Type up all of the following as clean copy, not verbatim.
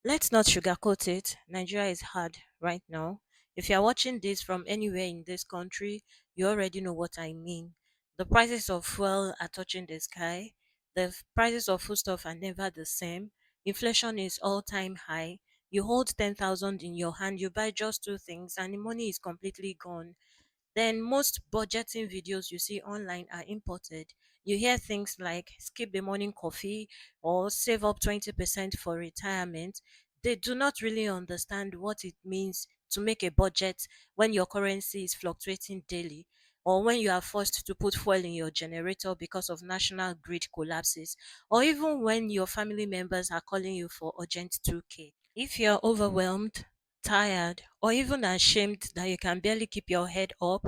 Let's not sugarcoat it. Nigeria is hard right now. If you're watching this from anywhere in this country, you already know what I mean. The prices of fuel are touching the sky. Prices of foodstuff are never the same. Inflation is all time high. You hold 10,000 in your hand, you buy just two things, and the money is completely gone. Then most budgeting videos you see online are imported. You hear things like skip the morning coffee or save up 20% for retirement. They do not really understand what it means to make a budget when your currency is fluctuating daily, or when you are forced to put fuel in your generator because of national grid collapses, or even when your family members are calling you for urgent 2K. If you're overwhelmed, tired, or even ashamed that you can barely keep your head up,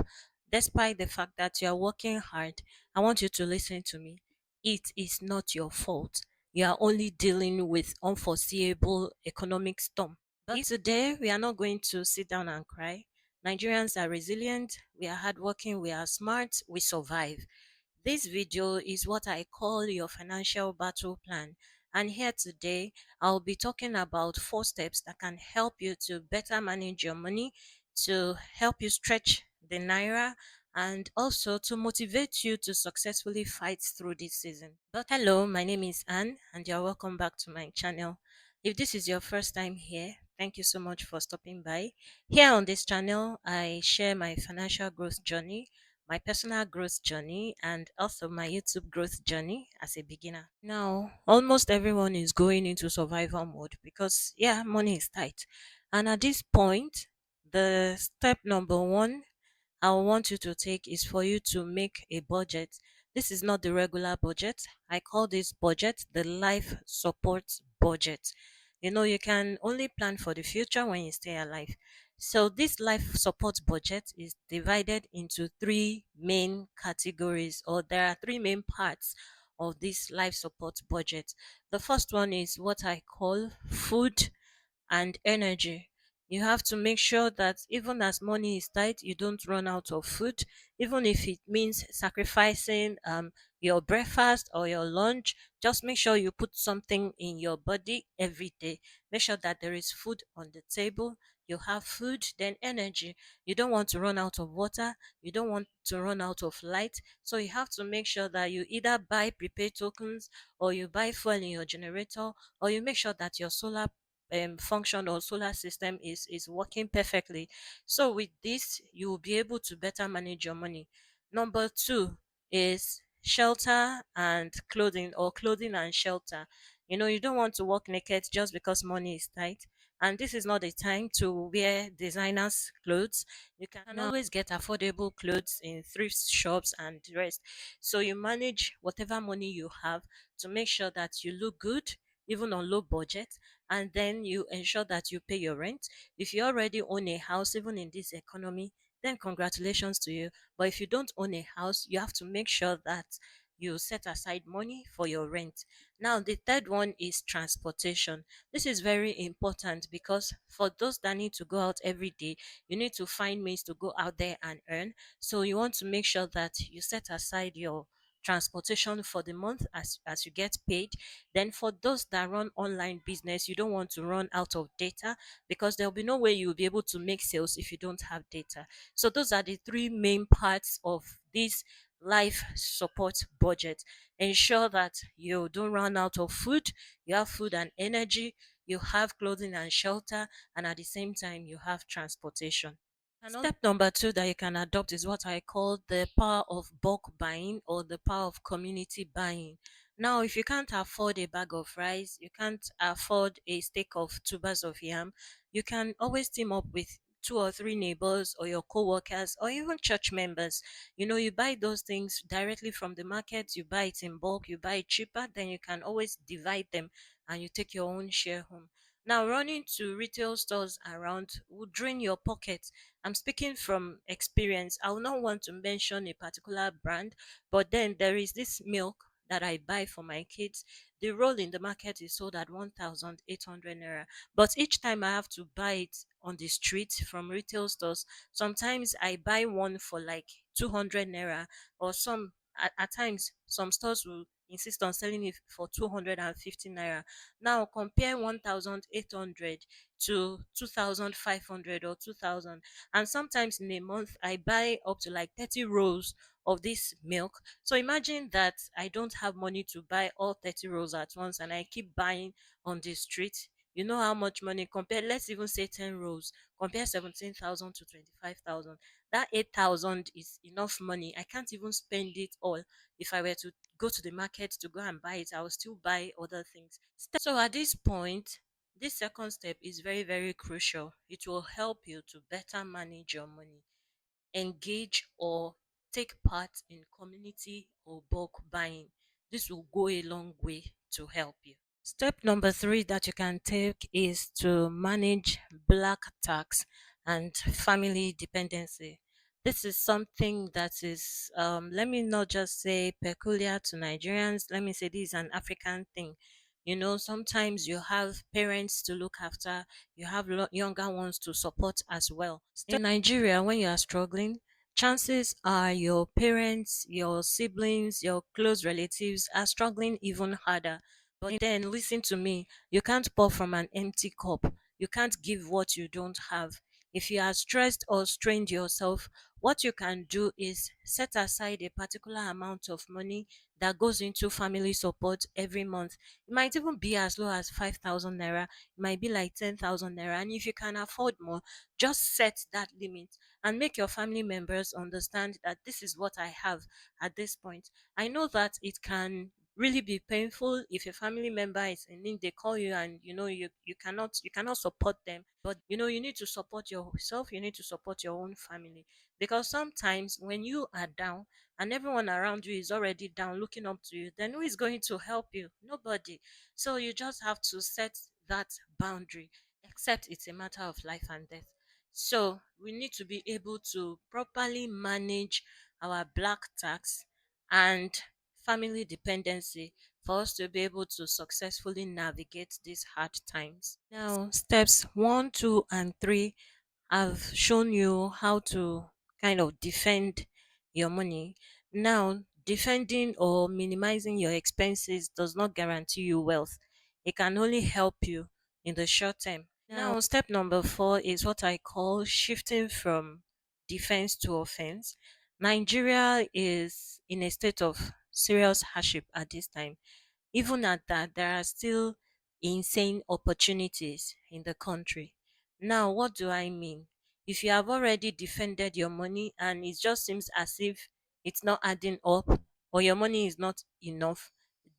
despite the fact that you are working hard, I want you to listen to me. It is not your fault. You are only dealing with unforeseeable economic storm. But today, we are not going to sit down and cry. Nigerians are resilient, we are hardworking, we are smart, we survive. This video is what I call your financial battle plan. And here today, I'll be talking about 4 steps that can help you to better manage your money, to help you stretch the naira, and also to motivate you to successfully fight through this season. But hello, my name is Anne, and you're welcome back to my channel. If this is your first time here, thank you so much for stopping by. Here on this channel, I share my financial growth journey, my personal growth journey, and also my YouTube growth journey as a beginner. Now, almost everyone is going into survival mode because, yeah, money is tight. And at this point, the step number one I want you to take is for you to make a budget. This is not the regular budget. I call this budget the life support budget. You know, you can only plan for the future when you stay alive. So, this life support budget is divided into three main categories, or there are three main parts of this life support budget. The first one is what I call food and energy. You have to make sure that even as money is tight, you don't run out of food, even if it means sacrificing your breakfast or your lunch. Just make sure you put something in your body every day. Make sure that there is food on the table. You have food, then energy. You don't want to run out of water. You don't want to run out of light. So you have to make sure that you either buy prepaid tokens, or you buy fuel in your generator, or you make sure that your solar function or solar system is working perfectly. So with this, you will be able to better manage your money. Number two is shelter and clothing, or clothing and shelter. You know, you don't want to walk naked just because money is tight. And this is not the time to wear designers clothes. You can always get affordable clothes in thrift shops and the rest. So you manage whatever money you have to make sure that you look good even on low budget, and then you ensure that you pay your rent. If you already own a house, even in this economy, then congratulations to you. But if you don't own a house, you have to make sure that you set aside money for your rent. Now, the third one is transportation. This is very important because for those that need to go out every day, you need to find means to go out there and earn. So you want to make sure that you set aside your transportation for the month as you get paid. Then for those that run online business, you don't want to run out of data because there'll be no way you'll be able to make sales if you don't have data. So those are the three main parts of this life support budget. Ensure that you don't run out of food, you have food and energy, you have clothing and shelter, and at the same time you have transportation. Step number two that you can adopt is what I call the power of bulk buying, or the power of community buying. Now, if you can't afford a bag of rice, you can't afford a steak of tubers of yam, you can always team up with two or three neighbors or your co-workers or even church members. You know, you buy those things directly from the market, you buy it in bulk, you buy it cheaper, then you can always divide them and you take your own share home. Now, running to retail stores around will drain your pocket. I'm speaking from experience. I will not want to mention a particular brand, but then there is this milk that I buy for my kids. The roll in the market is sold at 1,800 naira. But each time I have to buy it on the street from retail stores, sometimes I buy one for like 200 naira, or at times some stores will insist on selling it for 250 naira. Now compare 1,800 to 2,500 or 2,000. And sometimes in a month, I buy up to like 30 rolls of this milk. So imagine that I don't have money to buy all 30 rolls at once and I keep buying on the street. You know how much money compare, let's even say 10 rolls, compare 17,000 to 25,000. That 8,000 is enough money. I can't even spend it all. If I were to go to the market to go and buy it, I will still buy other things. So at this point, this second step is very, very crucial. It will help you to better manage your money, engage or take part in community or bulk buying. This will go a long way to help you. Step number three that you can take is to manage black tax and family dependency. This is something that is, let me not just say peculiar to Nigerians, let me say this is an African thing. You know, sometimes you have parents to look after, you have younger ones to support as well. In Nigeria, when you are struggling, chances are your parents, your siblings, your close relatives are struggling even harder. But then listen to me, you can't pour from an empty cup. You can't give what you don't have. If you are stressed or strained yourself, what you can do is set aside a particular amount of money that goes into family support every month. It might even be as low as 5,000 naira, it might be like 10,000 naira. And if you can afford more, just set that limit and make your family members understand that this is what I have at this point. I know that it can really be painful if a family member is in need, they call you and you cannot support them, but you need to support yourself, you need to support your own family, because sometimes when you are down and everyone around you is already down looking up to you, then who is going to help you? Nobody. So you just have to set that boundary, except it's a matter of life and death. So we need to be able to properly manage our black tax and family dependency for us to be able to successfully navigate these hard times. Now, steps one, two, and three have shown you how to kind of defend your money. Now, defending or minimizing your expenses does not guarantee you wealth. It can only help you in the short term. Now, step number four is what I call shifting from defense to offense. Nigeria is in a state of serious hardship at this time. Even at that, there are still insane opportunities in the country. Now, what do I mean? If you have already defended your money and it just seems as if it's not adding up or your money is not enough,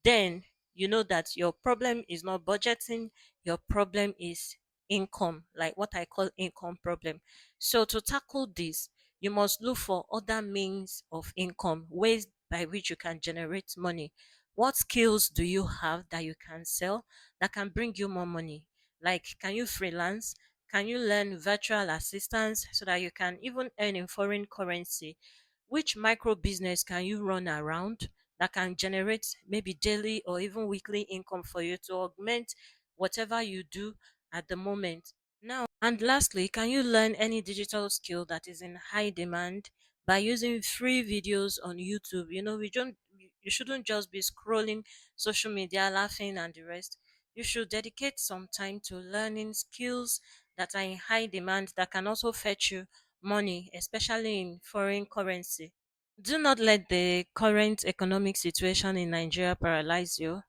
then you know that your problem is not budgeting, your problem is income, like what I call income problem. So, to tackle this, you must look for other means of income, ways by which you can generate money. What skills do you have that you can sell that can bring you more money? Like, can you freelance? Can you learn virtual assistance so that you can even earn in foreign currency? Which micro business can you run around that can generate maybe daily or even weekly income for you to augment whatever you do at the moment? Now, and lastly, can you learn any digital skill that is in high demand by using free videos on YouTube? You shouldn't just be scrolling social media, laughing and the rest. You should dedicate some time to learning skills that are in high demand that can also fetch you money, especially in foreign currency. Do not let the current economic situation in Nigeria paralyze you.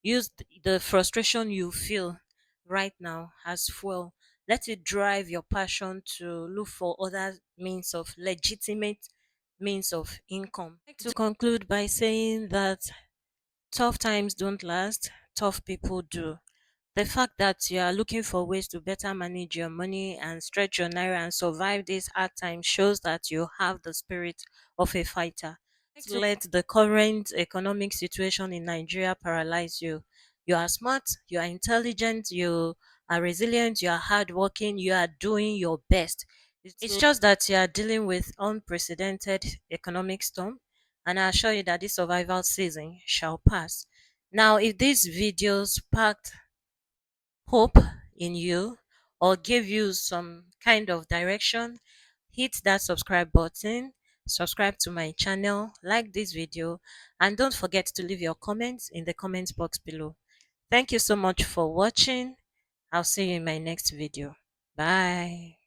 Use the frustration you feel right now as fuel. Let it drive your passion to look for other means of legitimate means of income. I'd like to conclude by saying that tough times don't last, tough people do. The fact that you are looking for ways to better manage your money and stretch your naira and survive these hard times shows that you have the spirit of a fighter. Don't let the current economic situation in Nigeria paralyze you. You are smart, you are intelligent, you are resilient, you are hardworking, you are doing your best. It's just that you are dealing with unprecedented economic storm, and I assure you that this survival season shall pass. Now, if this video sparked hope in you or give you some kind of direction, hit that subscribe button subscribe to my channel, like this video, and don't forget to leave your comments in the comments box below. Thank you so much for watching. I'll see you in my next video. Bye.